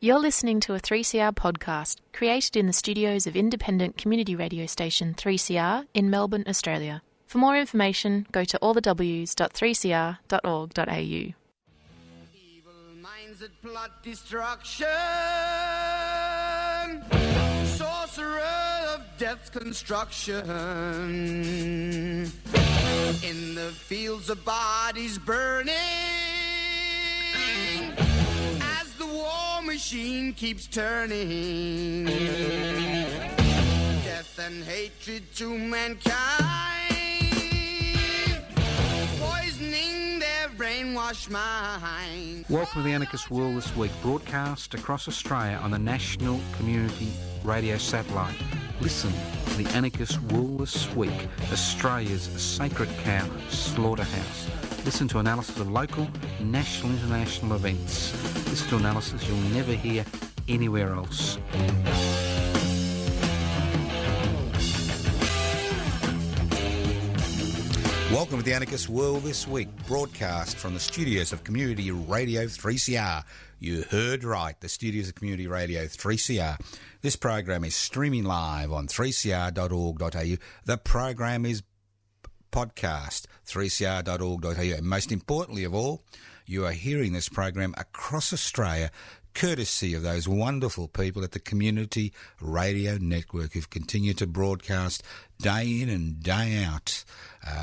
You're listening to a 3CR podcast created in the studios of independent community radio station 3CR in Melbourne, Australia. For more information, go to allthews.3cr.org.au. Evil minds that plot destruction, sorcerer of death's construction, in the fields of bodies burning, as the war machine keeps turning, death and hatred to mankind, poisoning their brainwashed mind. Welcome to the Anarchist World This Week, broadcast across Australia on the National Community Radio Satellite. Listen to the Anarchist World This Week, Australia's sacred cow slaughterhouse. Listen to analysis of local, national, international events. Listen to analysis you'll never hear anywhere else. Welcome to the Anarchist World This Week, broadcast from the studios of Community Radio 3CR. You heard right, the studios of Community Radio 3CR. This program is streaming live on 3cr.org.au. The program is podcast, 3cr.org.au. And most importantly of all, you are hearing this program across Australia, courtesy of those wonderful people at the Community Radio Network who've continued to broadcast day in and day out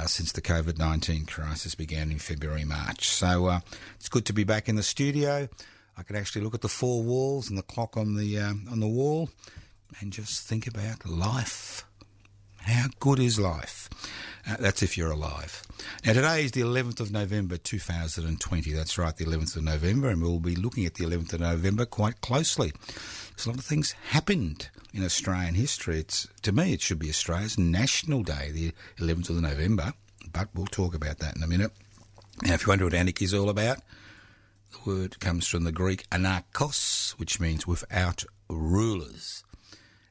since the COVID-19 crisis began in February, March. So it's good to be back in the studio. I can actually look at the four walls and the clock on the wall and just think about life. How good is life? That's if you're alive. Now, today is the 11th of November 2020. That's right, the 11th of November, and we'll be looking at the 11th of November quite closely. There's a lot of things happened in Australian history. To me, it should be Australia's National Day, the 11th of November, but we'll talk about that in a minute. Now, if you wonder what anarchy is all about, the word comes from the Greek anarchos, which means without rulers.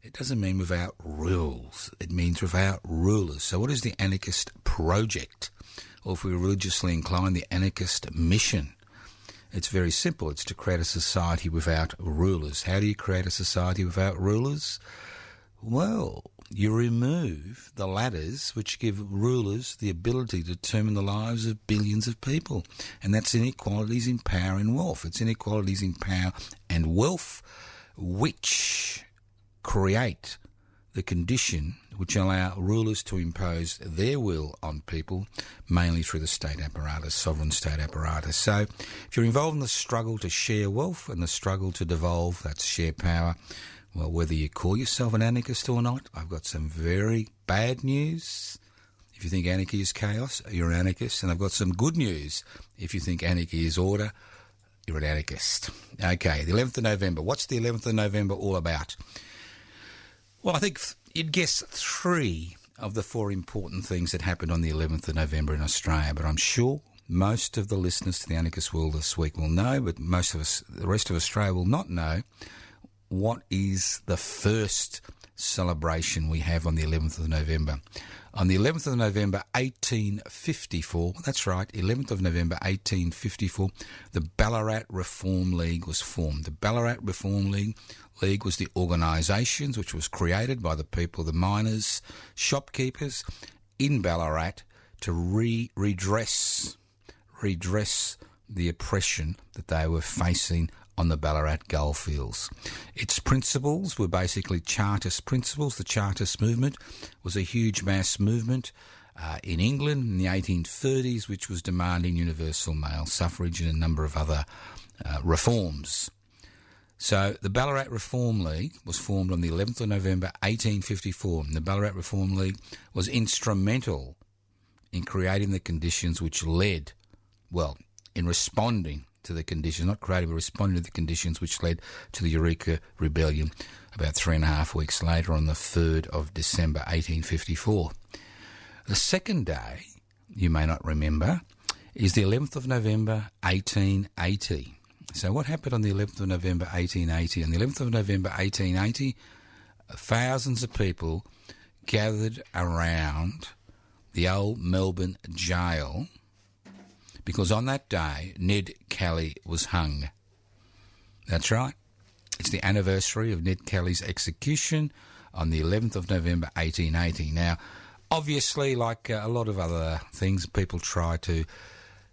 It doesn't mean without rules. It means without rulers. So what is the anarchist project? Or if we're religiously inclined, the anarchist mission? It's very simple. It's to create a society without rulers. How do you create a society without rulers? Well, you remove the ladders which give rulers the ability to determine the lives of billions of people. And that's inequalities in power and wealth. It's inequalities in power and wealth which create the condition which allow rulers to impose their will on people, mainly through the state apparatus, sovereign state apparatus. So if you're involved in the struggle to share wealth and the struggle to devolve, that's share power, well, whether you call yourself an anarchist or not, I've got some very bad news. If you think anarchy is chaos, you're an anarchist. And I've got some good news. If you think anarchy is order, you're an anarchist. Okay, the 11th of November. What's the 11th of November all about? Well, I think you'd guess three of the four important things that happened on the 11th of November in Australia, but I'm sure most of the listeners to the Anarchist World This Week will know, but most of us, the rest of Australia will not know what is the first celebration we have on the 11th of November. On the 11th of November 1854, that's right, 11th of November 1854, the Ballarat Reform League was formed. The Ballarat Reform League was the organisation which was created by the people, the miners, shopkeepers in Ballarat to redress the oppression that they were facing on the Ballarat goldfields. Its principles were basically Chartist principles. The Chartist movement was a huge mass movement in England in the 1830s, which was demanding universal male suffrage and a number of other reforms. So the Ballarat Reform League was formed on the 11th of November 1854. And the Ballarat Reform League was instrumental in creating the conditions which led, well, in responding to the conditions, not creating, but responding to the conditions which led to the Eureka Rebellion about 3.5 weeks later on the 3rd of December 1854. The second day, you may not remember, is the 11th of November 1880. So what happened on the 11th of November 1880? On the 11th of November 1880, thousands of people gathered around the old Melbourne jail because on that day, Ned Kelly was hung. That's right. It's the anniversary of Ned Kelly's execution on the 11th of November 1880. Now, obviously, like a lot of other things, people try to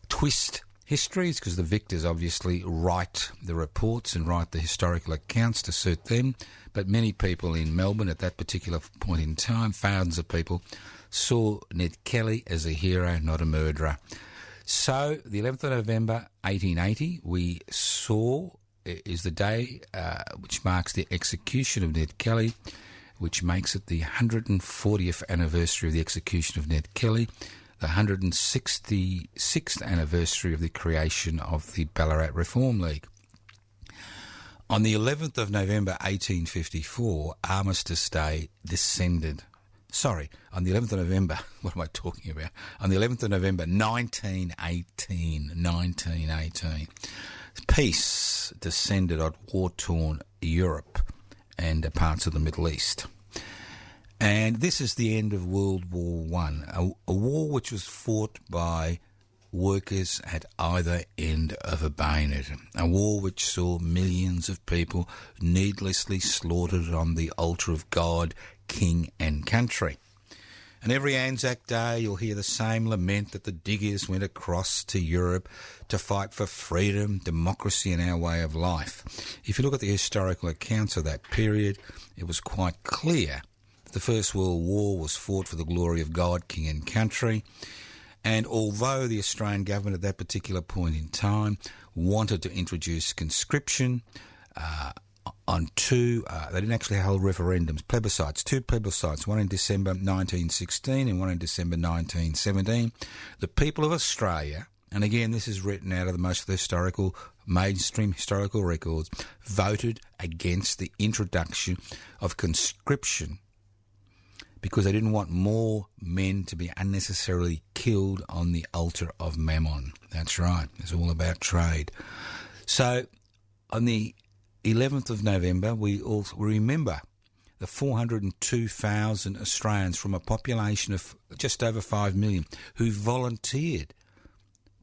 twist histories because the victors obviously write the reports and write the historical accounts to suit them. But many people in Melbourne at that particular point in time, thousands of people, saw Ned Kelly as a hero, not a murderer. So the 11th of November 1880, we saw is the day which marks the execution of Ned Kelly, which makes it the 140th anniversary of the execution of Ned Kelly, the 166th anniversary of the creation of the Ballarat Reform League. On the 11th of November 1854, Armistice Day descended. On the 11th of November, what am I talking about? On the 11th of November 1918, peace descended on war-torn Europe and parts of the Middle East. And this is the end of World War I, a war which was fought by workers at either end of a bayonet, a war which saw millions of people needlessly slaughtered on the altar of God, King and country. And every Anzac Day you'll hear the same lament that the diggers went across to Europe to fight for freedom, democracy and our way of life. If you look at the historical accounts of that period, it was quite clear that the First World War was fought for the glory of God, King and country. And although the Australian government at that particular point in time wanted to introduce conscription on two, they didn't actually hold referendums, plebiscites, two plebiscites, one in December 1916 and one in December 1917. The people of Australia, and again this is written out of the most of the mainstream historical records, voted against the introduction of conscription because they didn't want more men to be unnecessarily killed on the altar of Mammon. That's right, it's all about trade. So on the 11th of November, we also remember the 402,000 Australians from a population of just over 5 million who volunteered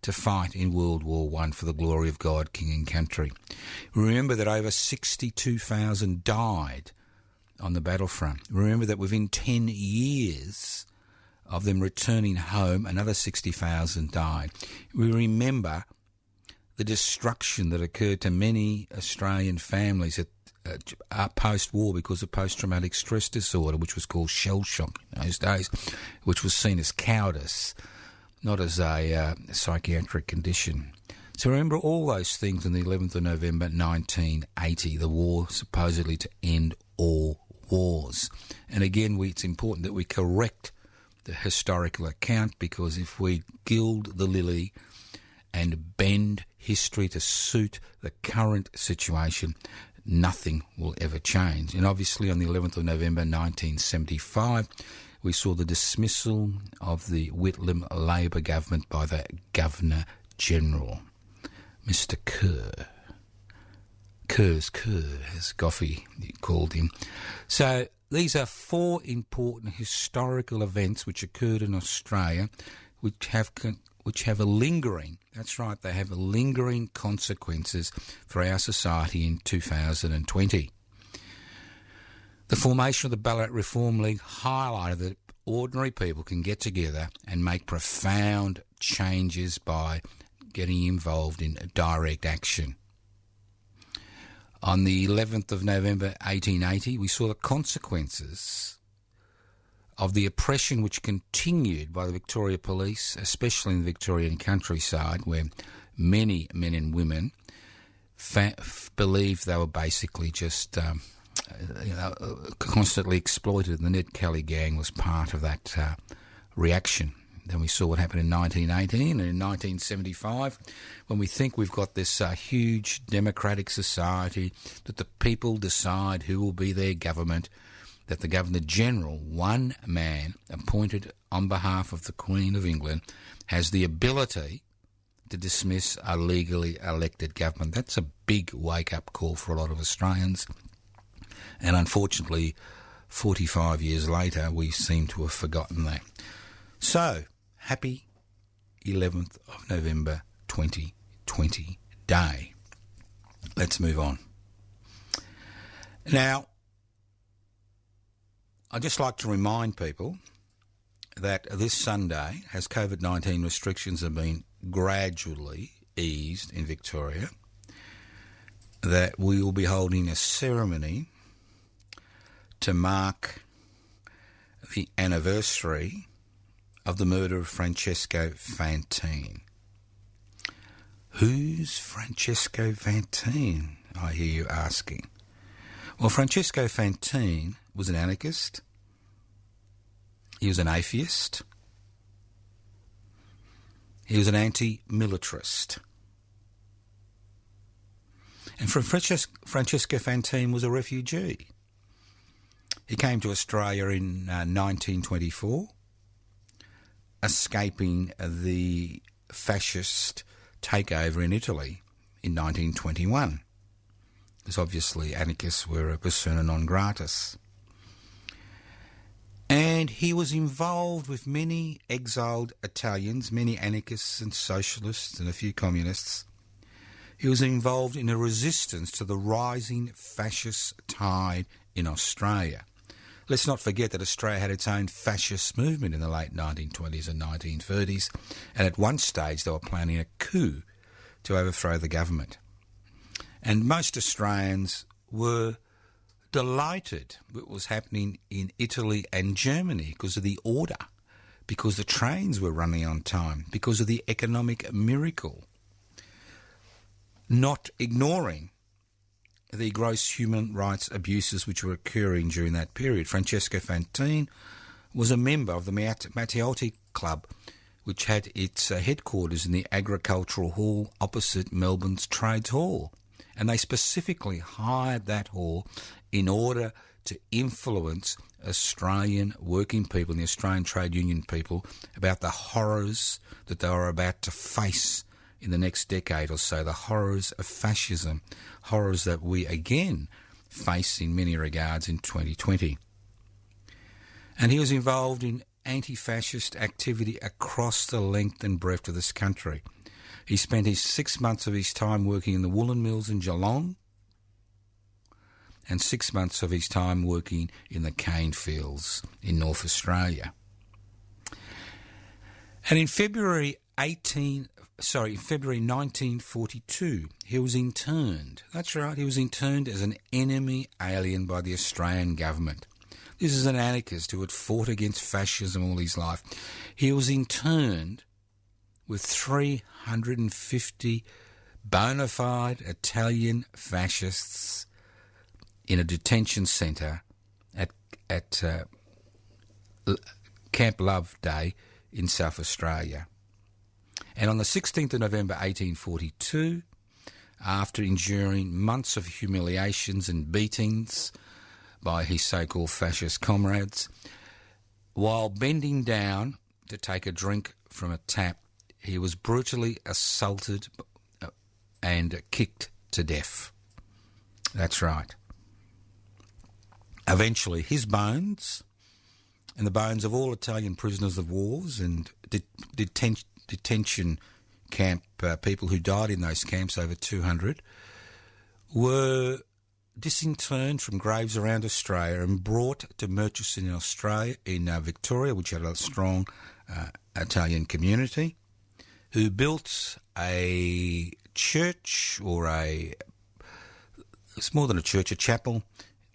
to fight in World War I for the glory of God, King and country. Remember that over 62,000 died on the battlefront. Remember that within 10 years of them returning home, another 60,000 died. We remember the destruction that occurred to many Australian families post-war because of post-traumatic stress disorder, which was called shell shock in those days, which was seen as cowardice, not as a psychiatric condition. So remember all those things on the 11th of November 1980, the war supposedly to end all wars. And again, it's important that we correct the historical account, because if we gild the lily and bend history to suit the current situation, nothing will ever change. And obviously on the 11th of November 1975, we saw the dismissal of the Whitlam Labor government by the Governor-General, Mr. Kerr, as Goffey called him. So these are four important historical events which occurred in Australia which have a lingering, that's right, they have lingering consequences for our society in 2020. The formation of the Ballarat Reform League highlighted that ordinary people can get together and make profound changes by getting involved in direct action. On the 11th of November 1880, we saw the consequences of the oppression which continued by the Victoria Police, especially in the Victorian countryside, where many men and women believed they were basically just constantly exploited. The Ned Kelly gang was part of that reaction. Then we saw what happened in 1918 and in 1975, when we think we've got this huge democratic society, that the people decide who will be their government, that the Governor-General, one man appointed on behalf of the Queen of England, has the ability to dismiss a legally elected government. That's a big wake-up call for a lot of Australians. And unfortunately, 45 years later, we seem to have forgotten that. So, happy 11th of November 2020 day. Let's move on. Now, I'd just like to remind people that this Sunday, as COVID-19 restrictions have been gradually eased in Victoria, that we will be holding a ceremony to mark the anniversary of the murder of Francesco Fantine. Who's Francesco Fantine, I hear you asking? Well, Francesco Fantine was an anarchist. He was an atheist. He was an anti-militarist. And Francesco Fantine was a refugee. He came to Australia in 1924, escaping the fascist takeover in Italy in 1921. Because obviously anarchists were a persona non gratis. And he was involved with many exiled Italians, many anarchists and socialists and a few communists. He was involved in a resistance to the rising fascist tide in Australia. Let's not forget that Australia had its own fascist movement in the late 1920s and 1930s, and at one stage they were planning a coup to overthrow the government. And most Australians were delighted with what was happening in Italy and Germany because of the order, because the trains were running on time, because of the economic miracle, not ignoring the gross human rights abuses which were occurring during that period. Francesco Fantine was a member of the Matteotti Club, which had its headquarters in the Agricultural Hall opposite Melbourne's Trades Hall. And they specifically hired that hall in order to influence Australian working people and the Australian trade union people about the horrors that they were about to face in the next decade or so, the horrors of fascism, horrors that we again face in many regards in 2020. And he was involved in anti-fascist activity across the length and breadth of this country. He spent his 6 months of his time working in the woolen mills in Geelong and 6 months of his time working in the cane fields in North Australia. And in February 1942, he was interned. That's right, he was interned as an enemy alien by the Australian government. This is an anarchist who had fought against fascism all his life. He was interned with 350 bona fide Italian fascists in a detention centre at Camp Loveday in South Australia. And on the 16th of November 1842, after enduring months of humiliations and beatings by his so-called fascist comrades, while bending down to take a drink from a tap, he was brutally assaulted and kicked to death. That's right. Eventually, his bones and the bones of all Italian prisoners of wars and detention camp people who died in those camps, over 200, were disinterred from graves around Australia and brought to Murchison in Australia, in Victoria, which had a strong Italian community, who built a church, or it's more than a church, a chapel,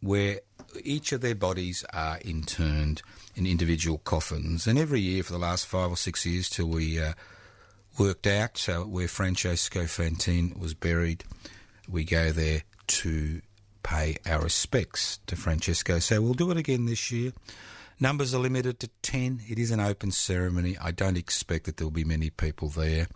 where each of their bodies are interned in individual coffins. And every year for the last 5 or 6 years, till we worked out where Francesco Fantine was buried, we go there to pay our respects to Francesco. So we'll do it again this year. Numbers are limited to 10. It is an open ceremony. I don't expect that there will be many people there.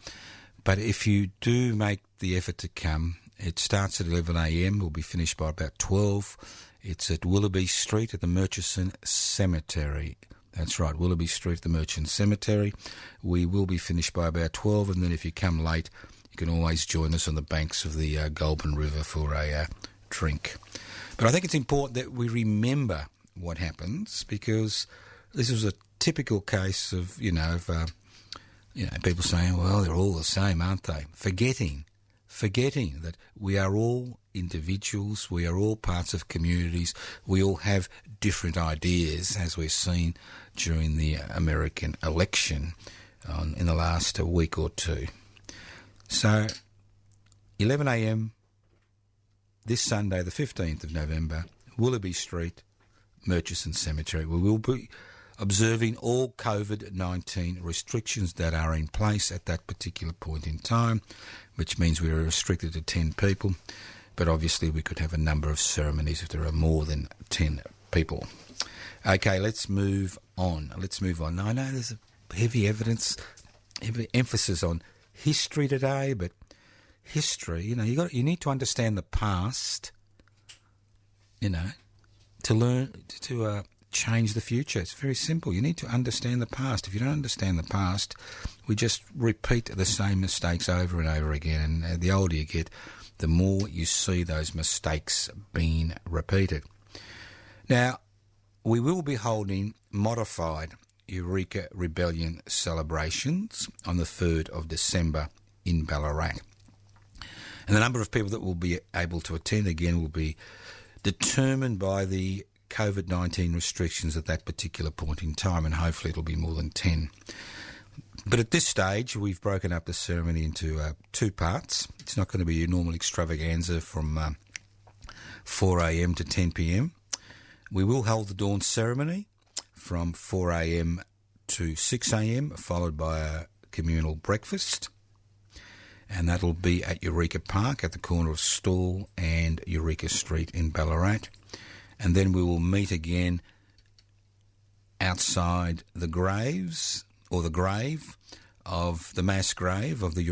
But if you do make the effort to come, it starts at 11 a.m. We'll be finished by about 12. It's at Willoughby Street at the Murchison Cemetery. That's right, Willoughby Street at the Murchison Cemetery. We will be finished by about 12, and then if you come late, you can always join us on the banks of the Goulburn River for a drink. But I think it's important that we remember what happens, because this was a typical case of, people saying, well, they're all the same, aren't they? Forgetting that we are all individuals. We are all parts of communities. We all have different ideas, as we've seen during the American election in the last week or two. So, 11 a.m. this Sunday, the 15th of November, Willoughby Street, Murchison Cemetery. We will be observing all COVID-19 restrictions that are in place at that particular point in time, which means we are restricted to 10 people, but obviously we could have a number of ceremonies if there are more than 10 people. Okay, let's move on. Now, I know there's a heavy emphasis on history today, but history, you need to understand the past, to learn to change the future. It's very simple. You need to understand the past. If you don't understand the past, we just repeat the same mistakes over and over again. And the older you get, the more you see those mistakes being repeated. Now, we will be holding modified Eureka Rebellion celebrations on the 3rd of December in Ballarat. And the number of people that will be able to attend again will be determined by the COVID-19 restrictions at that particular point in time, and hopefully it'll be more than 10. But at this stage, we've broken up the ceremony into 2 parts. It's not going to be your normal extravaganza from 4 a.m. to 10 p.m. We will hold the dawn ceremony from 4 a.m. to 6 a.m, followed by a communal breakfast. And that'll be at Eureka Park at the corner of Stawell and Eureka Street in Ballarat. And then we will meet again outside the graves, or the grave of the mass grave of the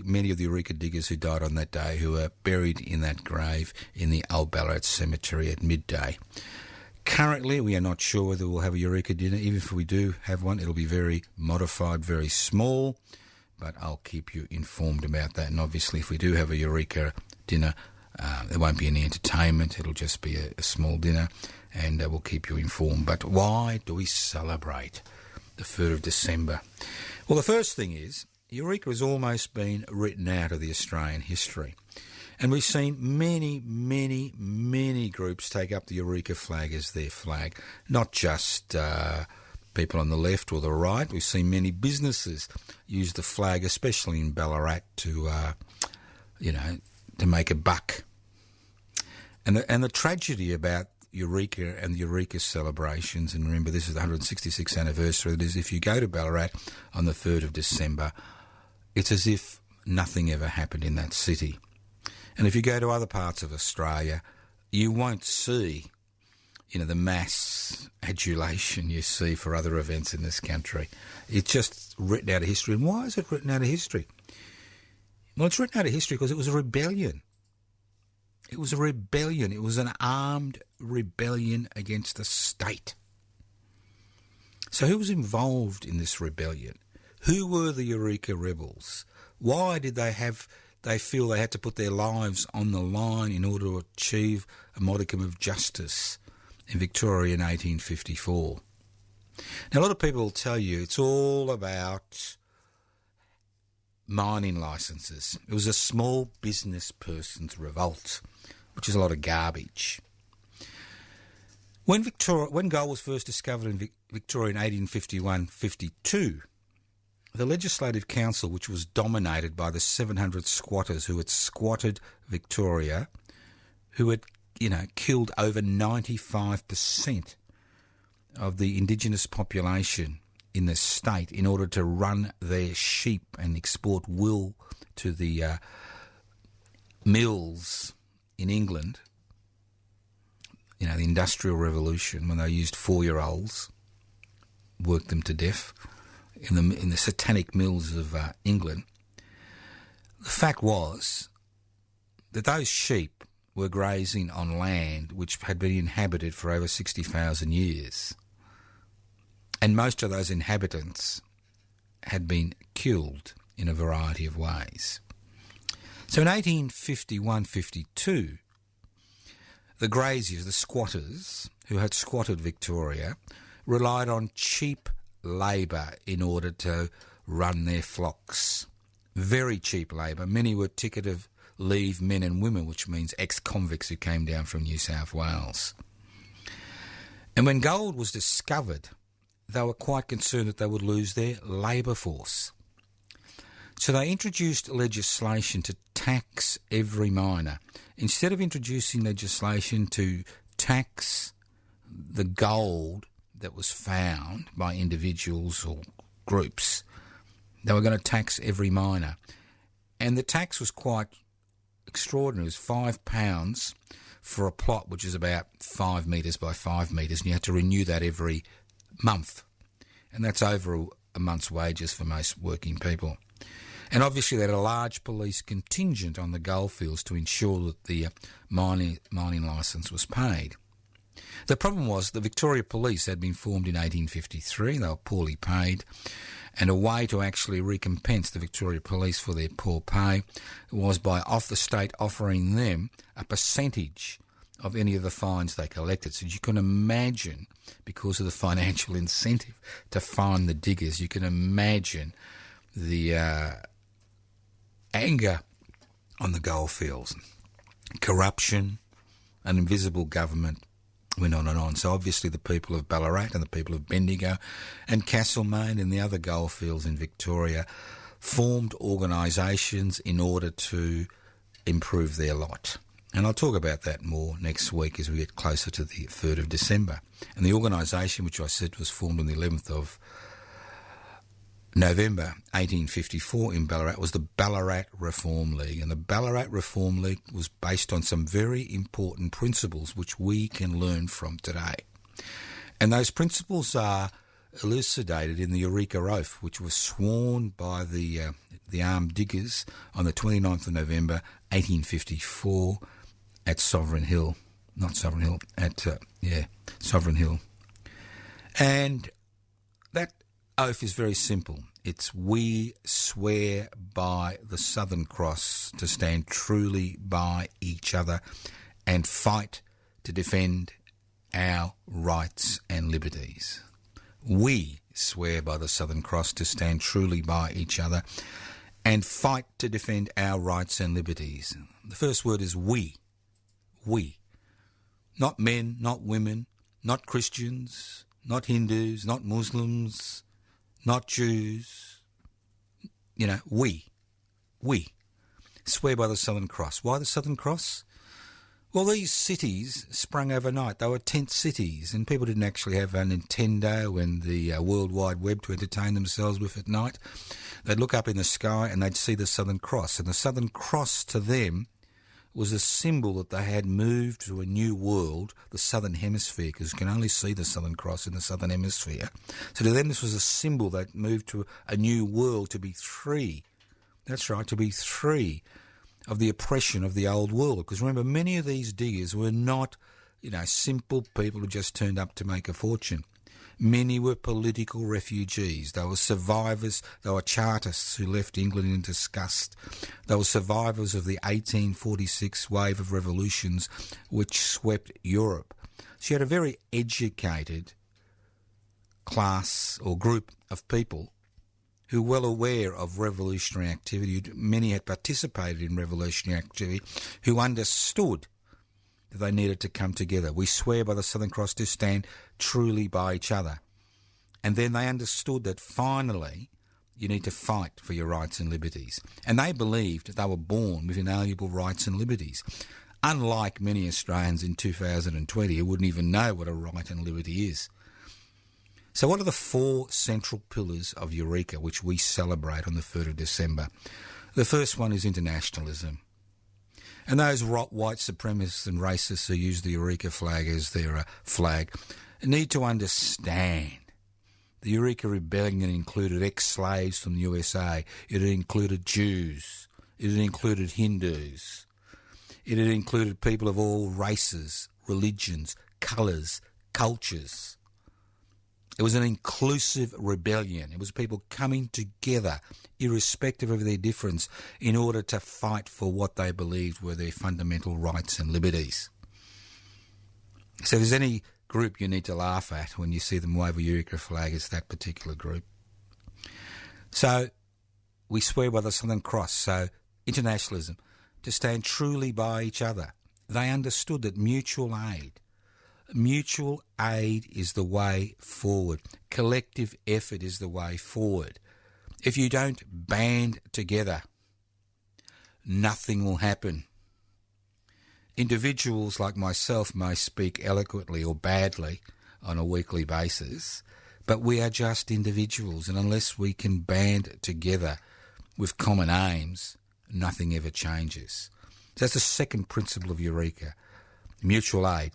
many of the Eureka diggers who died on that day, who are buried in that grave in the Old Ballarat Cemetery at midday. Currently, we are not sure whether we'll have a Eureka dinner. Even if we do have one, it'll be very modified, very small, but I'll keep you informed about that. And obviously, if we do have a Eureka dinner, there won't be any entertainment. It'll just be a small dinner, and we'll keep you informed. But why do we celebrate the 3rd of December? Well, the first thing is, Eureka has almost been written out of the Australian history. And we've seen many, many, many groups take up the Eureka flag as their flag, not just people on the left or the right. We've seen many businesses use the flag, especially in Ballarat, to make a buck. And the tragedy about Eureka and the Eureka celebrations, and remember this is the 166th anniversary, that is, if you go to Ballarat on the 3rd of December, it's as if nothing ever happened in that city. And if you go to other parts of Australia, you won't see, the mass adulation you see for other events in this country. It's just written out of history. And why is it written out of history? Well, it's written out of history because it was a rebellion. It was a rebellion. It was an armed rebellion against the state. So who was involved in this rebellion? Who were the Eureka rebels? Why did they feel they had to put their lives on the line in order to achieve a modicum of justice in Victoria in 1854? Now, a lot of people will tell you it's all about mining licences. It was a small business person's revolt, which is a lot of garbage. When gold was first discovered in Victoria in 1851-52, the Legislative Council, which was dominated by the 700 squatters who had squatted Victoria, who had, killed over 95% of the Indigenous population in the state in order to run their sheep and export wool to the mills in England, the Industrial Revolution, when they used 4-year-olds, worked them to death in the satanic mills of England. The fact was that those sheep were grazing on land which had been inhabited for over 60,000 years. And most of those inhabitants had been killed in a variety of ways. So in 1851-52, the graziers, the squatters who had squatted Victoria, relied on cheap labour in order to run their flocks. Very cheap labour. Many were ticket of leave men and women, which means ex-convicts who came down from New South Wales. And when gold was discovered, they were quite concerned that they would lose their labour force. So they introduced legislation to tax every miner. Instead of introducing legislation to tax the gold that was found by individuals or groups, they were going to tax every miner. And the tax was quite extraordinary. It was £5 for a plot which is about 5 metres by 5 metres, and you had to renew that every month. And that's over a month's wages for most working people. And obviously they had a large police contingent on the goldfields to ensure that the mining licence was paid. The problem was the Victoria Police had been formed in 1853. They were poorly paid, and a way to actually recompense the Victoria Police for their poor pay was by off the state offering them a percentage of any of the fines they collected. So you can imagine, because of the financial incentive to fine the diggers, you can imagine the anger on the goldfields. Corruption, an invisible government, went on and on. So obviously the people of Ballarat and the people of Bendigo and Castlemaine and the other goldfields in Victoria formed organisations in order to improve their lot. And I'll talk about that more next week as we get closer to the 3rd of December. And the organisation, which I said was formed on the 11th of November 1854 in Ballarat, was the Ballarat Reform League. And the Ballarat Reform League was based on some very important principles which we can learn from today. And those principles are elucidated in the Eureka Oath, which was sworn by the armed diggers on the 29th of November 1854 at Sovereign Hill. Sovereign Hill. And that oath is very simple. It's we swear by the Southern Cross to stand truly by each other and fight to defend our rights and liberties. We swear by the Southern Cross to stand truly by each other and fight to defend our rights and liberties. The first word is we. We. Not men, not women, not Christians, not Hindus, not Muslims, not Jews. You know, we. We. Swear by the Southern Cross. Why the Southern Cross? Well, these cities sprung overnight. They were tent cities, and people didn't actually have a Nintendo and the World Wide Web to entertain themselves with at night. They'd look up in the sky and they'd see the Southern Cross, and the Southern Cross to them was a symbol that they had moved to a new world, the Southern Hemisphere, because you can only see the Southern Cross in the Southern Hemisphere. So to them this was a symbol that moved to a new world, to be free. That's right, to be free of the oppression of the old world. Because remember, many of these diggers were not, simple people who just turned up to make a fortune. Many were political refugees. They were survivors. They were Chartists who left England in disgust. They were survivors of the 1846 wave of revolutions which swept Europe. So you had a very educated class or group of people who were well aware of revolutionary activity. Many had participated in revolutionary activity, who understood that they needed to come together. We swear by the Southern Cross to stand truly by each other. And then they understood that finally you need to fight for your rights and liberties. And they believed that they were born with inalienable rights and liberties. Unlike many Australians in 2020 who wouldn't even know what a right and liberty is. So what are the 4 central pillars of Eureka which we celebrate on the 3rd of December? The first one is internationalism. And those white supremacists and racists who use the Eureka flag as their flag need to understand the Eureka Rebellion included ex-slaves from the USA. It included Jews. It included Hindus. It included people of all races, religions, colours, cultures. It was an inclusive rebellion. It was people coming together, irrespective of their difference, in order to fight for what they believed were their fundamental rights and liberties. So if there's any group you need to laugh at when you see them wave a Eureka flag, it's that particular group. So we swear by the Southern Cross. So internationalism, to stand truly by each other. They understood that mutual aid is the way forward. Collective effort is the way forward. If you don't band together, nothing will happen. Individuals like myself may speak eloquently or badly on a weekly basis, but we are just individuals, and unless we can band together with common aims, nothing ever changes. So that's the second principle of Eureka, mutual aid.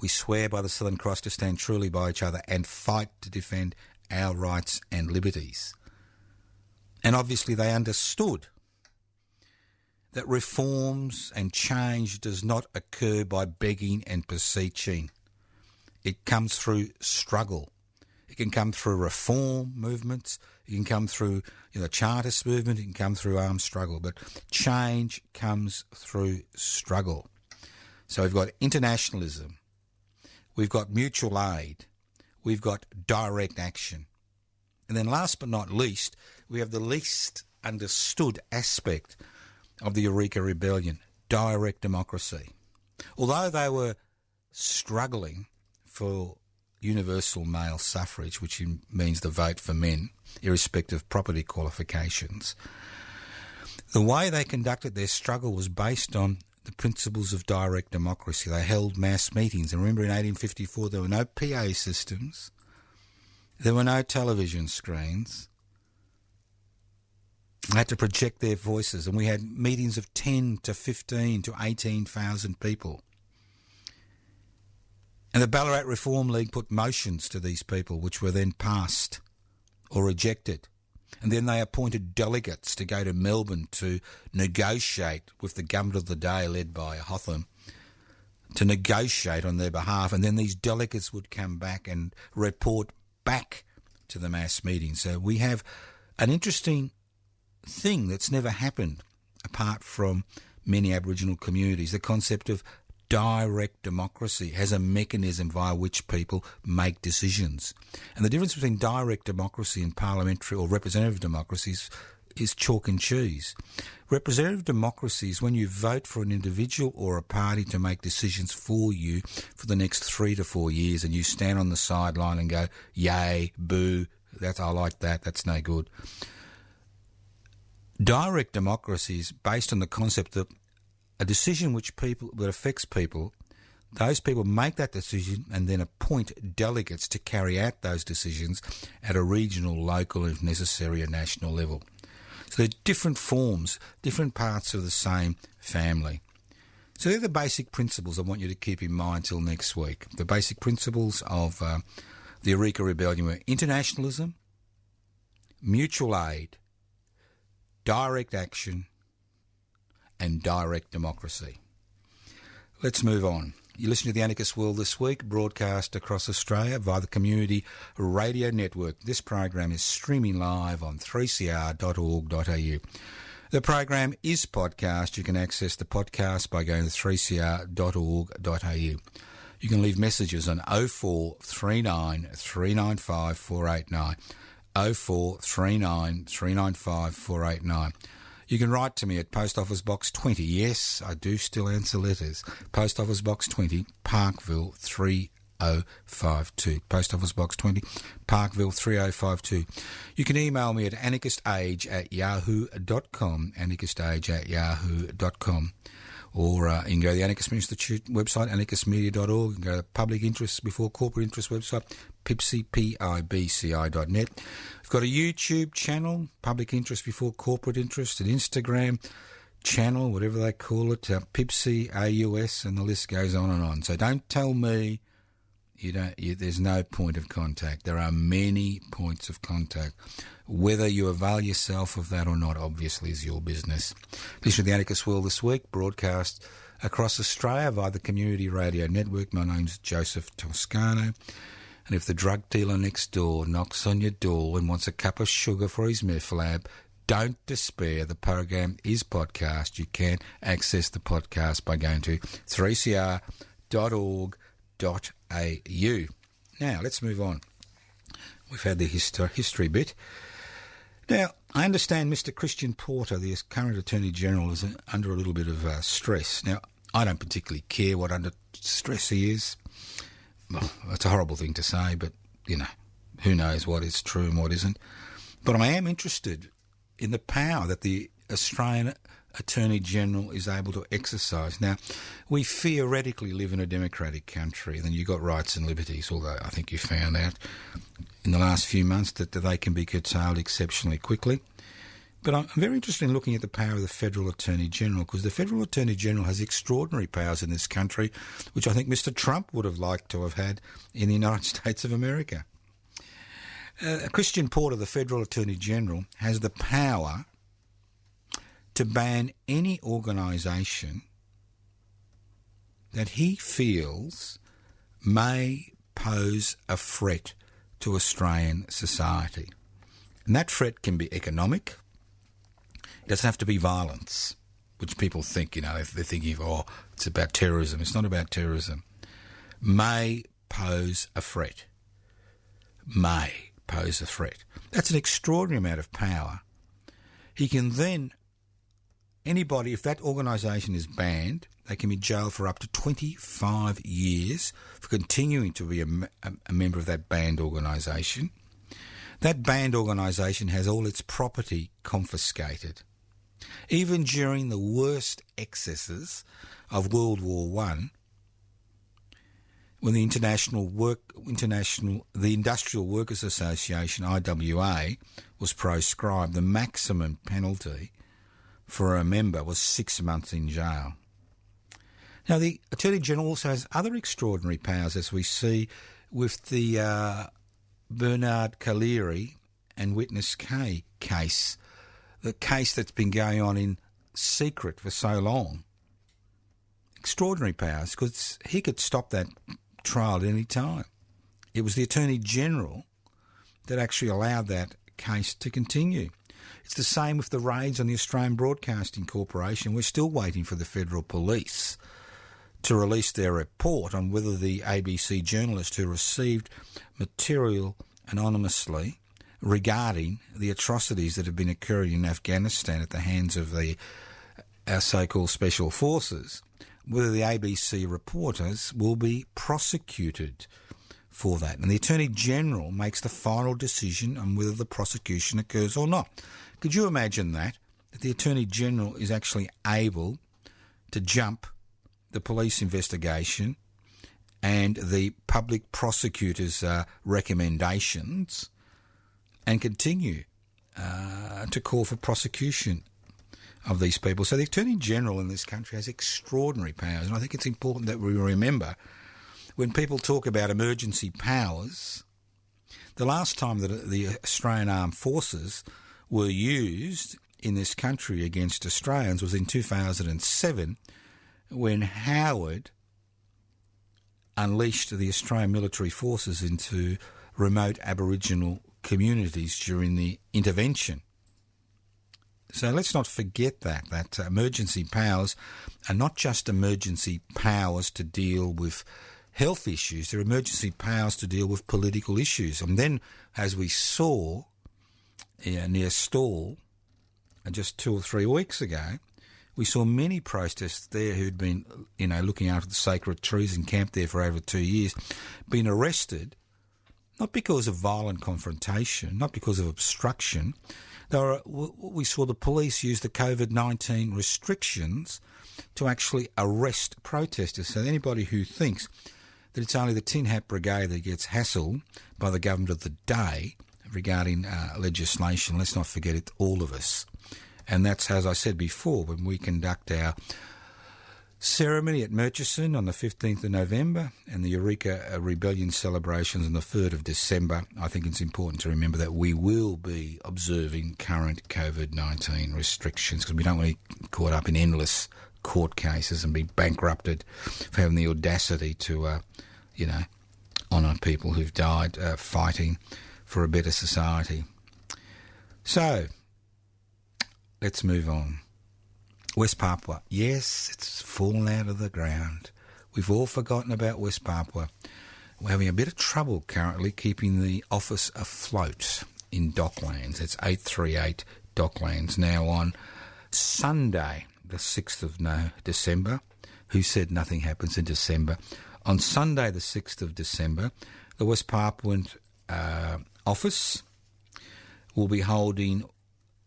We swear by the Southern Cross to stand truly by each other and fight to defend our rights and liberties. And obviously they understood that reforms and change does not occur by begging and beseeching. It comes through struggle. It can come through reform movements. It can come through the Chartist movement. It can come through armed struggle. But change comes through struggle. So we've got internationalism. We've got mutual aid. We've got direct action. And then last but not least, we have the least understood aspect of the Eureka Rebellion, direct democracy. Although they were struggling for universal male suffrage, which means the vote for men, irrespective of property qualifications, the way they conducted their struggle was based on the principles of direct democracy. They held mass meetings. And remember, in 1854, there were no PA systems. There were no television screens. They had to project their voices, and we had meetings of 10 to 15 to 18,000 people. And the Ballarat Reform League put motions to these people, which were then passed or rejected. And then they appointed delegates to go to Melbourne to negotiate with the government of the day, led by Whitlam, to negotiate on their behalf. And then these delegates would come back and report back to the mass meeting. So we have an interesting thing that's never happened apart from many Aboriginal communities. The concept of direct democracy has a mechanism via which people make decisions. And the difference between direct democracy and parliamentary or representative democracy is chalk and cheese. Representative democracy is when you vote for an individual or a party to make decisions for you for the next 3 to 4 years, and you stand on the sideline and go, yay, boo, I like that, that's no good. Direct democracy is based on the concept that a decision that affects people, those people make that decision and then appoint delegates to carry out those decisions at a regional, local, and if necessary, a national level. So they're different forms, different parts of the same family. So they're the basic principles I want you to keep in mind till next week. The basic principles of the Eureka Rebellion were internationalism, mutual aid, direct action, and direct democracy. Let's move on. You listen to the Anarchist World This Week, broadcast across Australia via the Community Radio Network. This program is streaming live on 3cr.org.au. The program is podcast. You can access the podcast by going to 3cr.org.au. You can leave messages on 0439 395 489. 0439 395 489. You can write to me at Post Office Box 20. Yes, I do still answer letters. Post Office Box 20, Parkville 3052. Post Office Box 20, Parkville 3052. You can email me at anarchistage@yahoo.com, anarchistage@yahoo.com. Or you can go to the Anarchist Institute website, anarchistmedia.org. You can go to the Public Interest Before Corporate Interest website, pibci.net. We've got a YouTube channel, Public Interest Before Corporate Interest, an Instagram channel, whatever they call it, Pipsy, AUS, and the list goes on and on. So don't tell me there's no point of contact. There are many points of contact. Whether you avail yourself of that or not, obviously, is your business. Listen to the Anarchist World This Week, broadcast across Australia via the Community Radio Network. My name's Joseph Toscano. And if the drug dealer next door knocks on your door and wants a cup of sugar for his meth lab, don't despair. The program is podcast. You can access the podcast by going to 3cr.org.au. Now, let's move on. We've had the history bit. Now, I understand Mr. Christian Porter, the current Attorney-General, is under a little bit of stress. Now, I don't particularly care what under stress he is. Well, it's a horrible thing to say, but, who knows what is true and what isn't. But I am interested in the power that the Australian Attorney-General is able to exercise. Now, we theoretically live in a democratic country, and you've got rights and liberties, although I think you found out in the last few months that they can be curtailed exceptionally quickly. But I'm very interested in looking at the power of the Federal Attorney-General, because the Federal Attorney-General has extraordinary powers in this country, which I think Mr. Trump would have liked to have had in the United States of America. Christian Porter, the Federal Attorney-General, has the power to ban any organisation that he feels may pose a threat to Australian society. And that threat can be economic. It doesn't have to be violence, which people think, they're thinking of, it's about terrorism. It's not about terrorism. May pose a threat. May pose a threat. That's an extraordinary amount of power. He can then, anybody, if that organisation is banned, they can be jailed for up to 25 years for continuing to be a member of that banned organisation. That banned organisation has all its property confiscated. Even during the worst excesses of World War I, when the the Industrial Workers Association, IWA, was proscribed, the maximum penalty for a member was 6 months in jail. Now, the Attorney-General also has other extraordinary powers, as we see with the Bernard Collaery and Witness K case, the case that's been going on in secret for so long. Extraordinary powers, because he could stop that trial at any time. It was the Attorney-General that actually allowed that case to continue. It's the same with the raids on the Australian Broadcasting Corporation. We're still waiting for the Federal Police to release their report on whether the ABC journalist who received material anonymously regarding the atrocities that have been occurring in Afghanistan at the hands of our so-called special forces, whether the ABC reporters will be prosecuted for that. And the Attorney-General makes the final decision on whether the prosecution occurs or not. Could you imagine that the Attorney-General is actually able to jump the police investigation and the public prosecutor's recommendations and continue to call for prosecution of these people? So the Attorney-General in this country has extraordinary powers, and I think it's important that we remember when people talk about emergency powers, the last time that the Australian Armed Forces were used in this country against Australians was in 2007, when Howard unleashed the Australian military forces into remote Aboriginal communities during the intervention. So let's not forget that emergency powers are not just emergency powers to deal with health issues, they're emergency powers to deal with political issues. And then, as we saw near Stawell just 2 or 3 weeks ago, we saw many protesters there who'd been, looking after the sacred trees and camped there for over 2 years, been arrested, not because of violent confrontation, not because of obstruction. We saw the police use the COVID-19 restrictions to actually arrest protesters. So anybody who thinks that it's only the Tin Hat Brigade that gets hassled by the government of the day regarding legislation, let's not forget it's all of us. And that's, as I said before, when we conduct our ceremony at Murchison on the 15th of November and the Eureka Rebellion celebrations on the 3rd of December, I think it's important to remember that we will be observing current COVID-19 restrictions, because we don't want to be caught up in endless court cases and be bankrupted for having the audacity to, honour people who've died fighting for a better society. So, let's move on. West Papua. Yes, it's fallen out of the ground. We've all forgotten about West Papua. We're having a bit of trouble currently keeping the office afloat. in Docklands. It's 838 Docklands. Now on Sunday, the 6th of December, who said nothing happens in December? On Sunday, the 6th of December, the West Papuan office will be holding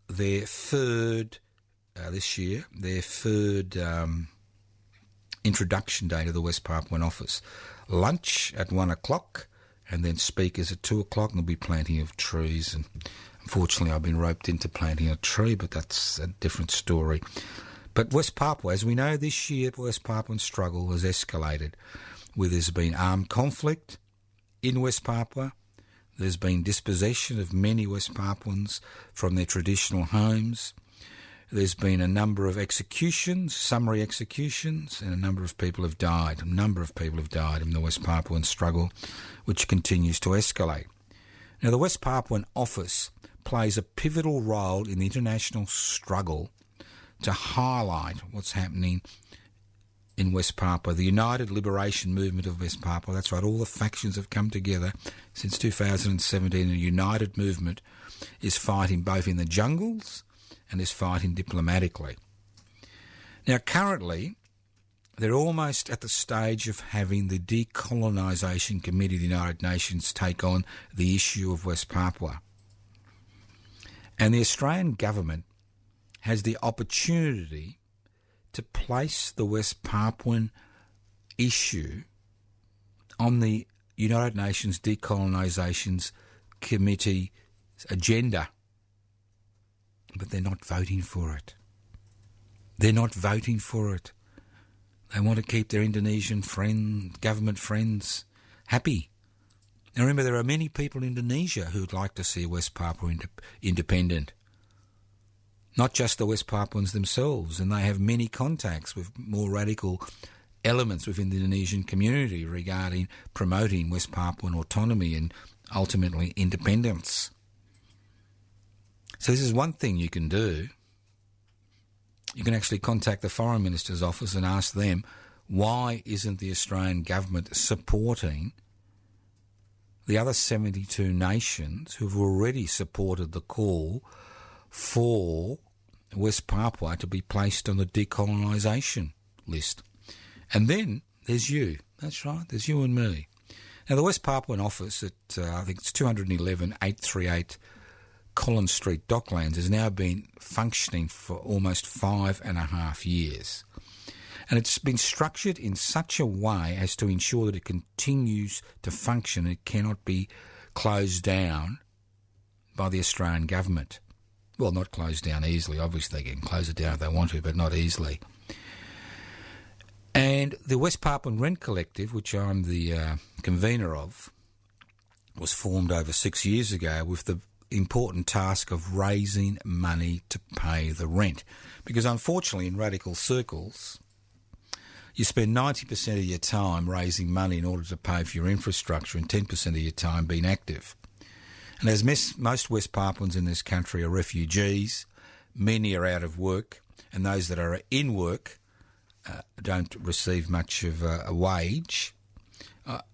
their third, this year, their third introduction day to the West Papuan office. Lunch at 1 o'clock and then speakers at 2 o'clock, and there'll be planting of trees. And unfortunately, I've been roped into planting a tree, but that's a different story. But West Papua, as we know, this year, West Papuan struggle has escalated, where there's been armed conflict in West Papua. There's been dispossession of many West Papuans from their traditional homes. There's been a number of executions, summary executions, and a number of people have died. A number of people have died in the West Papuan struggle, which continues to escalate. Now, the West Papuan office plays a pivotal role in the international struggle to highlight what's happening in West Papua. The United Liberation Movement of West Papua, that's right, all the factions have come together since 2017. A united movement is fighting both in the jungles and is fighting diplomatically. Now, currently, they're almost at the stage of having the Decolonisation Committee of the United Nations take on the issue of West Papua. And the Australian government has the opportunity to place the West Papuan issue on the United Nations Decolonisation Committee's agenda. But they're not voting for it. They're not voting for it. They want to keep their Indonesian government friends happy. Now remember, there are many people in Indonesia who would like to see West Papua independent. Not just the West Papuans themselves, and they have many contacts with more radical elements within the Indonesian community regarding promoting West Papuan autonomy and ultimately independence. So this is one thing you can do. You can actually contact the Foreign Minister's office and ask them, why isn't the Australian government supporting the other 72 nations who have already supported the call for West Papua to be placed on the decolonisation list? And then there's you. That's right, there's you and me. Now, the West Papuan office at, I think it's 211 838 Collins Street, Docklands, has now been functioning for almost 5.5 years. And it's been structured in such a way as to ensure that it continues to function. It cannot be closed down by the Australian government. Well, not closed down easily. Obviously, they can close it down if they want to, but not easily. And the West Papuan Rent Collective, which I'm the convener of, was formed over 6 years ago with the important task of raising money to pay the rent. Because unfortunately, in radical circles, you spend 90% of your time raising money in order to pay for your infrastructure and 10% of your time being active. And as most West Papuans in this country are refugees, many are out of work, and those that are in work don't receive much of a wage.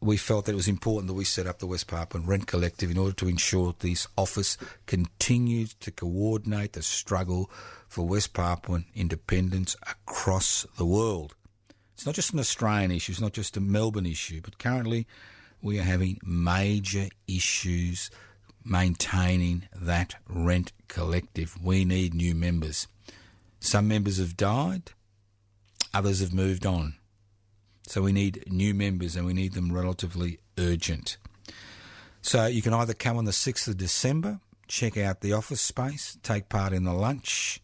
We felt that it was important that we set up the West Papuan Rent Collective in order to ensure that this office continues to coordinate the struggle for West Papuan independence across the world. It's not just an Australian issue, it's not just a Melbourne issue, but currently we are having major issues maintaining that rent collective. We need new members. Some members have died, others have moved on. So we need new members, and we need them relatively urgent. So you can either come on the 6th of December, check out the office space, take part in the lunch,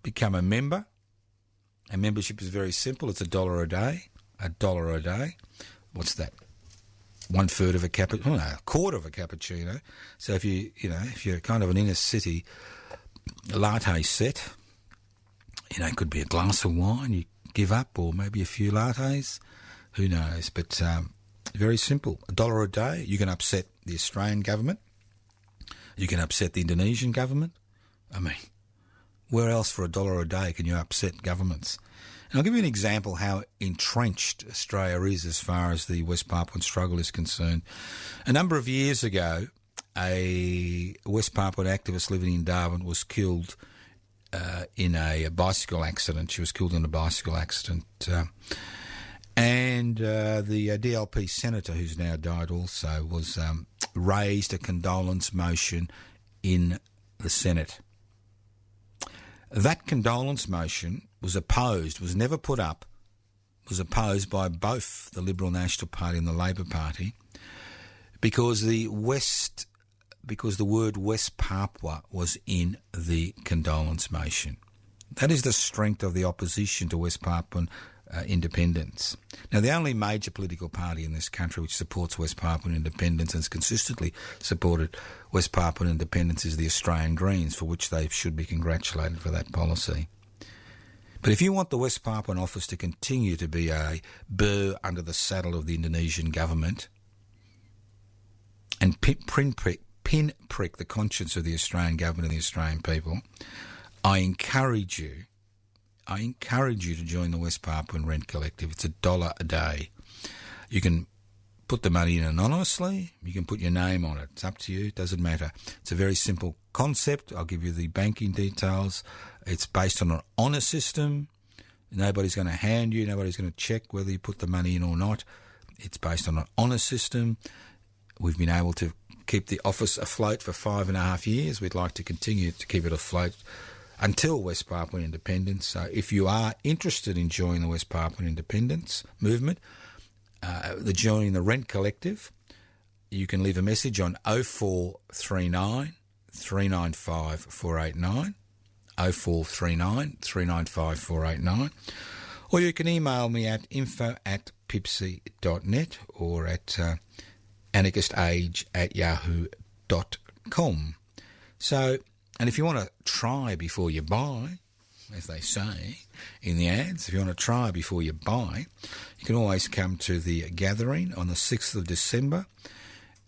become a member. And membership is very simple. It's $1 a day. $1 a day. What's that? 1/3 of a cappuccino? Oh, no, a quarter of a cappuccino. So if you're kind of an inner city latte set, it could be a glass of wine you give up, or maybe a few lattes. Who knows? But very simple. $1 a day. You can upset the Australian government. You can upset the Indonesian government. I mean, where else for $1 a day can you upset governments? And I'll give you an example how entrenched Australia is as far as the West Papuan struggle is concerned. A number of years ago, a West Papuan activist living in Darwin was killed in a bicycle accident. She was killed in a bicycle accident. And the DLP senator, who's now died also, was raised a condolence motion in the Senate. That condolence motion was opposed, was never put up, was opposed by both the Liberal National Party and the Labor Party because the word West Papua was in the condolence motion. That is the strength of the opposition to West Papuan independence. Now, the only major political party in this country which supports West Papuan independence and has consistently supported West Papuan independence is the Australian Greens, for which they should be congratulated for that policy. But if you want the West Papuan office to continue to be a burr under the saddle of the Indonesian government and pinprick the conscience of the Australian government and the Australian people, I encourage you to join the West Papuan Rent Collective. It's $1 a day. You can put the money in anonymously. You can put your name on it. It's up to you. It doesn't matter. It's a very simple concept. I'll give you the banking details. It's based on an honour system. Nobody's going to hand you. Nobody's going to check whether you put the money in or not. It's based on an honour system. We've been able to keep the office afloat for 5.5 years. We'd like to continue to keep it afloat until West Papuan independence. So if you are interested in joining the West Papuan independence movement, joining the Rent Collective, you can leave a message on 0439 395 489, 0439 395 489, or you can email me at info@pipsy.net or at anarchistage@yahoo.com. So, and if you want to try before you buy, as they say in the ads, if you want to try before you buy, you can always come to the gathering on the 6th of December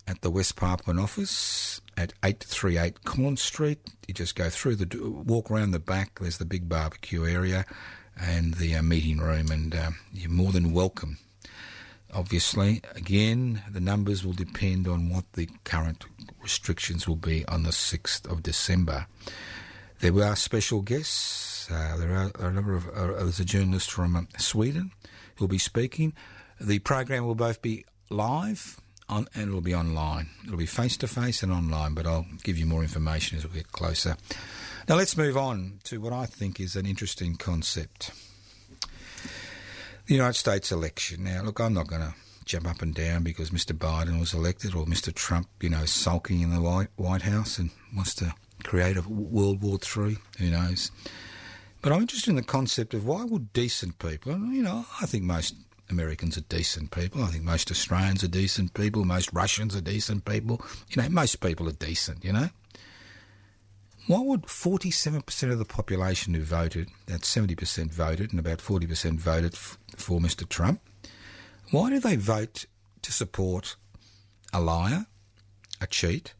at the West Papuan office at 838 Collins Street. You just go through walk around the back, there's the big barbecue area and the meeting room, and you're more than welcome. Obviously, again, the numbers will depend on what the current restrictions will be on the 6th of December. There are special guests. There's a journalist from Sweden who will be speaking. The program will both be live and it will be online. It will be face-to-face and online, but I'll give you more information as we get closer. Now let's move on to what I think is an interesting concept. The United States election. Now, look, I'm not going to jump up and down because Mr. Biden was elected or Mr. Trump, sulking in the White House and wants to create a World War III. Who knows? But I'm interested in the concept of why would decent people, I think most Americans are decent people. I think most Australians are decent people. Most Russians are decent people. Most people are decent, Why would 47% of the population who voted, that's 70% voted and about 40% voted for Mr. Trump, why do they vote to support a liar, a cheat,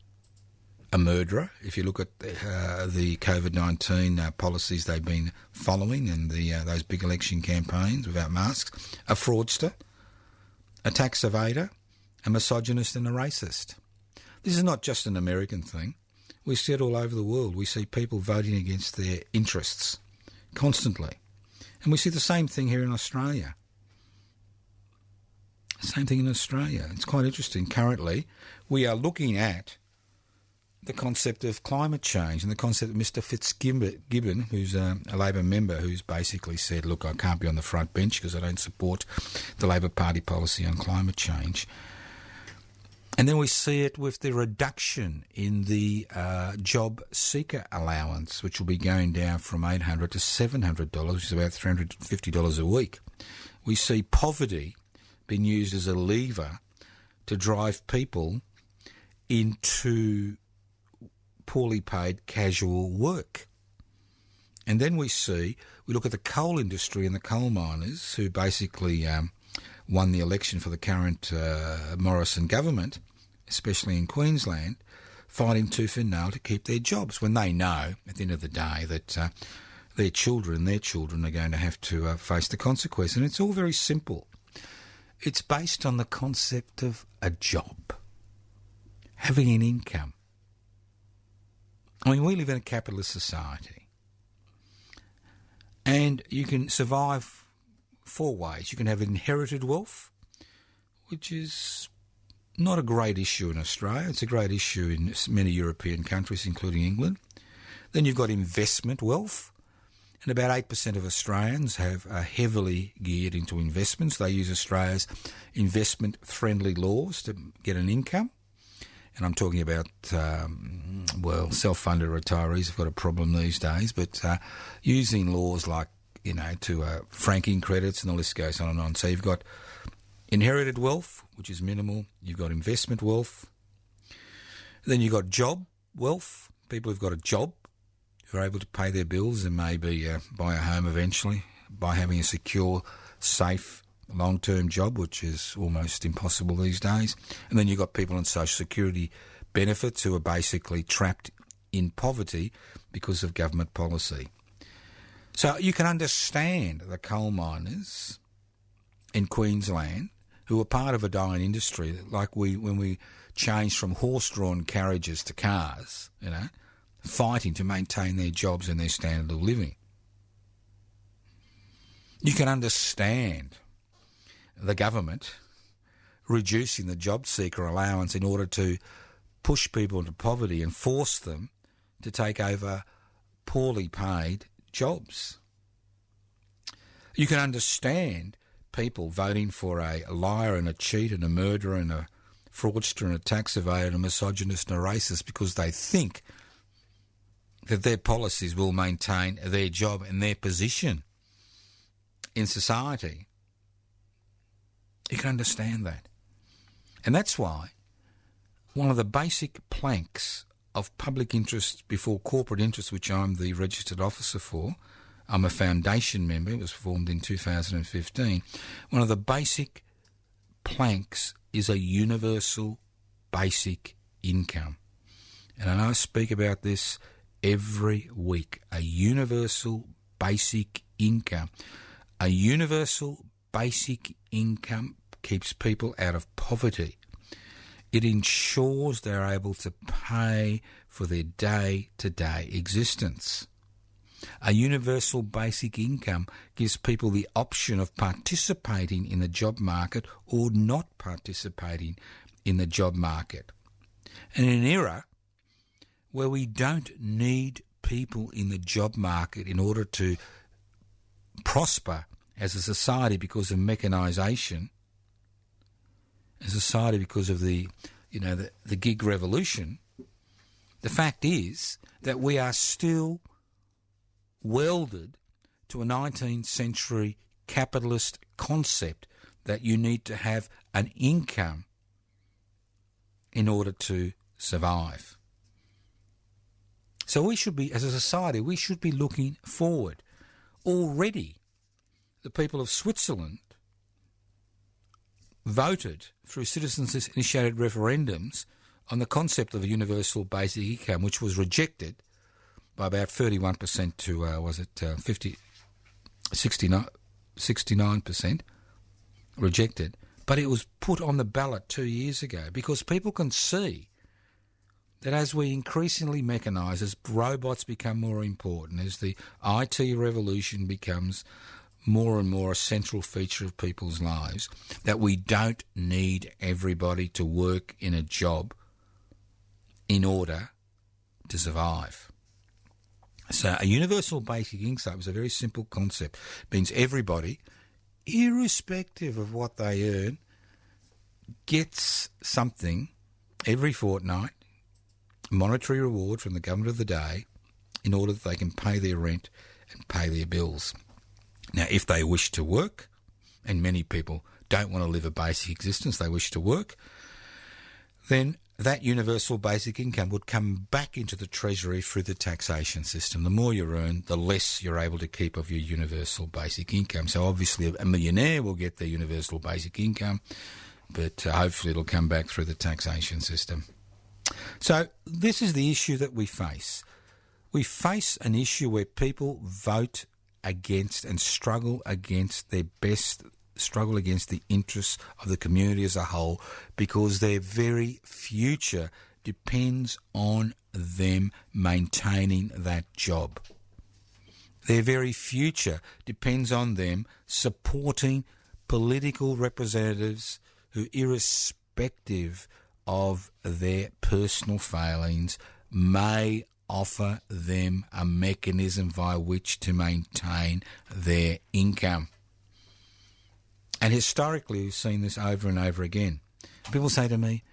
a murderer? If you look at the COVID-19 policies they've been following and those big election campaigns without masks, a fraudster, a tax evader, a misogynist and a racist. This is not just an American thing. We see it all over the world. We see people voting against their interests constantly. And we see the same thing here in Australia. Same thing in Australia. It's quite interesting. Currently, we are looking at the concept of climate change and the concept of Mr. Fitzgibbon, who's a Labor member, who's basically said, look, I can't be on the front bench because I don't support the Labor Party policy on climate change. And then we see it with the reduction in the job seeker allowance, which will be going down from $800 to $700, which is about $350 a week. We see poverty being used as a lever to drive people into poorly paid casual work. And then we look at the coal industry and the coal miners who basically won the election for the current Morrison government, especially in Queensland, fighting tooth and nail to keep their jobs when they know at the end of the day that their children are going to have to face the consequence. And it's all very simple. It's based on the concept of a job, having an income. I mean, we live in a capitalist society, and you can survive 4 ways. You can have inherited wealth, which is not a great issue in Australia. It's a great issue in many European countries, including England. Then you've got investment wealth, and about 8% of Australians are heavily geared into investments. They use Australia's investment-friendly laws to get an income. And I'm talking about, self-funded retirees have got a problem these days, but using laws like, to franking credits, and the list goes on and on. So you've got inherited wealth, which is minimal. You've got investment wealth. Then you've got job wealth, people who've got a job, who are able to pay their bills and maybe buy a home eventually by having a secure, safe, long-term job, which is almost impossible these days. And then you've got people on social security benefits who are basically trapped in poverty because of government policy. So you can understand the coal miners in Queensland who are part of a dying industry, like when we changed from horse-drawn carriages to cars, fighting to maintain their jobs and their standard of living. You can understand the government reducing the job seeker allowance in order to push people into poverty and force them to take over poorly paid jobs. You can understand people voting for a liar and a cheat and a murderer and a fraudster and a tax evader and a misogynist and a racist because they think that their policies will maintain their job and their position in society. You can understand that. And that's why one of the basic planks of public interest before corporate interest, which I'm the registered officer for, I'm a foundation member, it was formed in 2015, one of the basic planks is a universal basic income. And I know I speak about this every week, a universal basic income. A universal basic income keeps people out of poverty. It ensures they're able to pay for their day-to-day existence. A universal basic income gives people the option of participating in the job market or not participating in the job market. And in an era where we don't need people in the job market in order to prosper as a society because of mechanisation, as a society because of the gig revolution, the fact is that we are still welded to a 19th century capitalist concept that you need to have an income in order to survive. So we should be, as a society, we should be looking forward. Already, the people of Switzerland voted through citizens-initiated referendums on the concept of a universal basic income, which was rejected by about 31% to, 69% rejected. But it was put on the ballot 2 years ago because people can see that as we increasingly mechanise, as robots become more important, as the IT revolution becomes more and more a central feature of people's lives, that we don't need everybody to work in a job in order to survive. So a universal basic income is a very simple concept. It means everybody, irrespective of what they earn, gets something every fortnight, monetary reward from the government of the day, in order that they can pay their rent and pay their bills. Now, if they wish to work, and many people don't want to live a basic existence, they wish to work, then that universal basic income would come back into the Treasury through the taxation system. The more you earn, the less you're able to keep of your universal basic income. So obviously a millionaire will get their universal basic income, but hopefully it'll come back through the taxation system. So this is the issue that we face. We face an issue where people vote against and struggle against the interests of the community as a whole, because their very future depends on them maintaining that job. Their very future depends on them supporting political representatives who, irrespective of their personal failings, may offer them a mechanism via which to maintain their income. And historically, we've seen this over and over again. People say to me,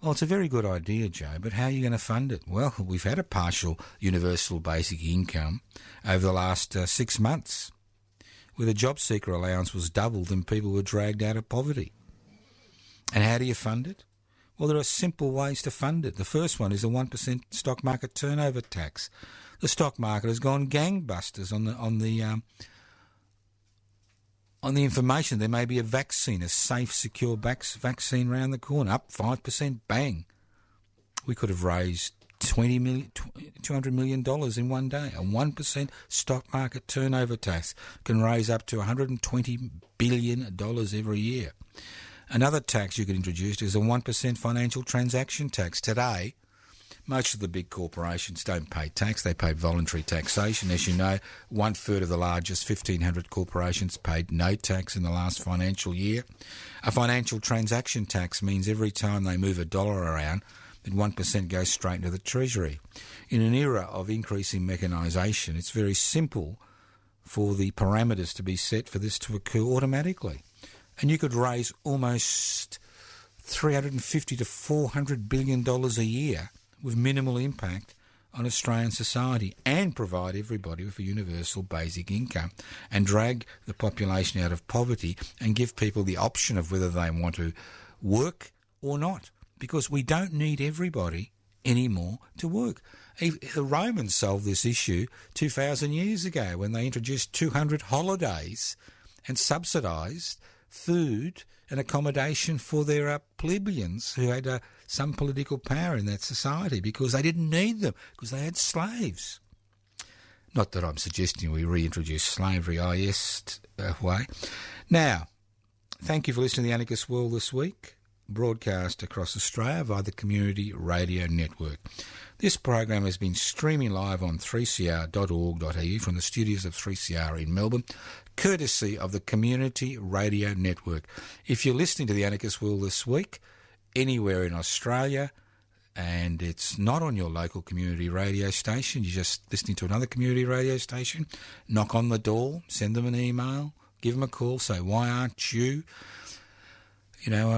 well, it's a very good idea, Joe, but how are you going to fund it? Well, we've had a partial universal basic income over the last 6 months, where the job seeker allowance was doubled and people were dragged out of poverty. And how do you fund it? Well, there are simple ways to fund it. The first one is a 1% stock market turnover tax. The stock market has gone gangbusters on the information. There may be a vaccine, a safe, secure vaccine round the corner, up 5%, bang. We could have raised $200 million in one day. A 1% stock market turnover tax can raise up to $120 billion every year. Another tax you could introduce is a 1% financial transaction tax. Today, most of the big corporations don't pay tax. They pay voluntary taxation. As you know, 1/3 of the largest 1,500 corporations paid no tax in the last financial year. A financial transaction tax means every time they move a dollar around, that 1% goes straight into the Treasury. In an era of increasing mechanisation, it's very simple for the parameters to be set for this to occur automatically. And you could raise almost $350 to $400 billion a year with minimal impact on Australian society and provide everybody with a universal basic income and drag the population out of poverty and give people the option of whether they want to work or not, because we don't need everybody anymore to work. The Romans solved this issue 2,000 years ago when they introduced 200 holidays and subsidised food and accommodation for their plebeians who had some political power in that society, because they didn't need them, because they had slaves. Not that I'm suggesting we reintroduce slavery, way. Now, thank you for listening to the Anarchist World this week, broadcast across Australia via the Community Radio Network. This program has been streaming live on 3cr.org.au from the studios of 3CR in Melbourne, courtesy of the Community Radio Network. If you're listening to the Anarchist World this week, anywhere in Australia, and it's not on your local community radio station, you're just listening to another community radio station, knock on the door, send them an email, give them a call, say, why aren't you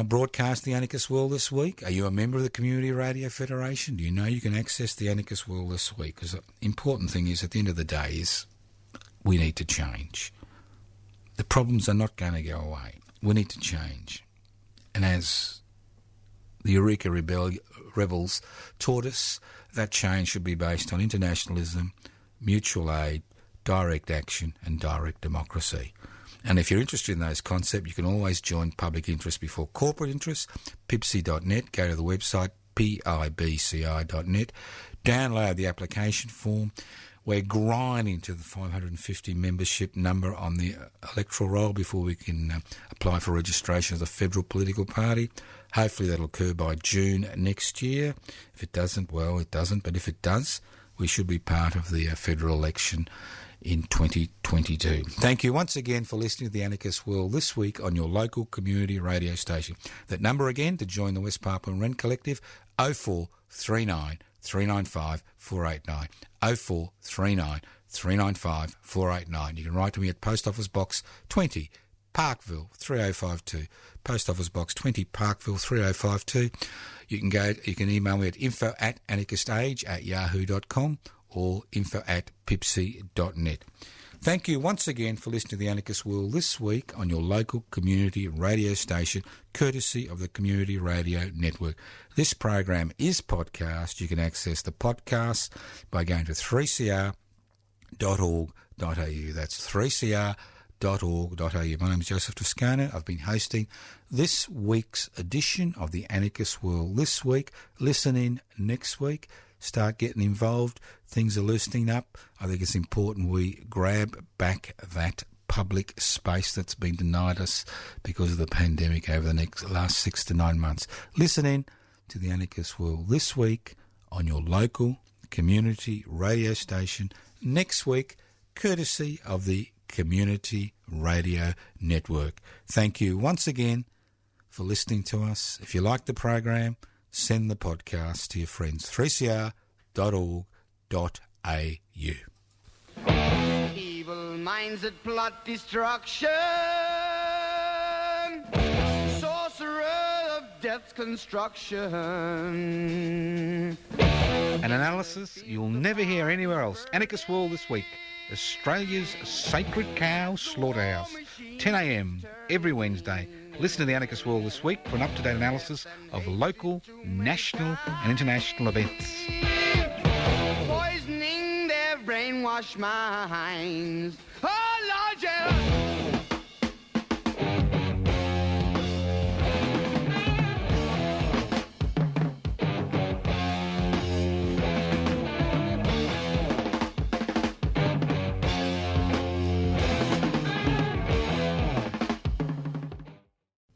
broadcast the Anarchist World this week? Are you a member of the Community Radio Federation? Do you know you can access the Anarchist World this week? Because the important thing is, at the end of the day, is we need to change. The problems are not going to go away. We need to change. And as the Eureka rebels taught us, that change should be based on internationalism, mutual aid, direct action and direct democracy. And if you're interested in those concepts, you can always join public interest before corporate interest, pibci.net. Go to the website, pibci.net. Download the application form. We're grinding to the 550 membership number on the electoral roll before we can apply for registration as a federal political party. Hopefully that'll occur by June next year. If it doesn't, well, it doesn't. But if it does, we should be part of the federal election in 2022. Thank you once again for listening to the Anarchist World this week on your local community radio station. That number again to join the West Papua Rent Collective, 0439 395 489. 0439 395 489. You can write to me at Post Office Box 20, Parkville 3052. Post Office Box 20, Parkville 3052. You can email me at info@anarchistage@yahoo.com or info@pipsy.net. Thank you once again for listening to the Anarchist World this week on your local community radio station, courtesy of the Community Radio Network. This program is podcast. You can access the podcast by going to 3cr.org.au. That's 3cr.org.au. My name is Joseph Toscano. I've been hosting this week's edition of the Anarchist World this week. Listen in next week. Start getting involved. Things are loosening up. I think it's important we grab back that public space that's been denied us because of the pandemic over the last 6 to 9 months. Listen in, to the Anarchist World this week on your local community radio station, next week courtesy of the Community Radio Network. Thank you once again for listening to us. If you like the program, send the podcast to your friends. 3cr.org.au. Evil minds that plot destruction, sorcerer of death's construction. An analysis you'll never hear anywhere else. Anarchist World this week. Australia's sacred cow slaughterhouse. 10 a.m. every Wednesday. Listen to the Anarchist World this week for an up-to-date analysis of local, national and international events. Poisoning their brainwashed minds. Oh, Lord, yeah.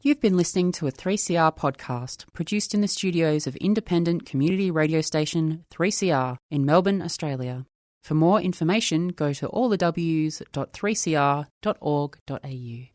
You've been listening to a 3CR podcast produced in the studios of independent community radio station 3CR in Melbourne, Australia. For more information, go to allthews.3cr.org.au.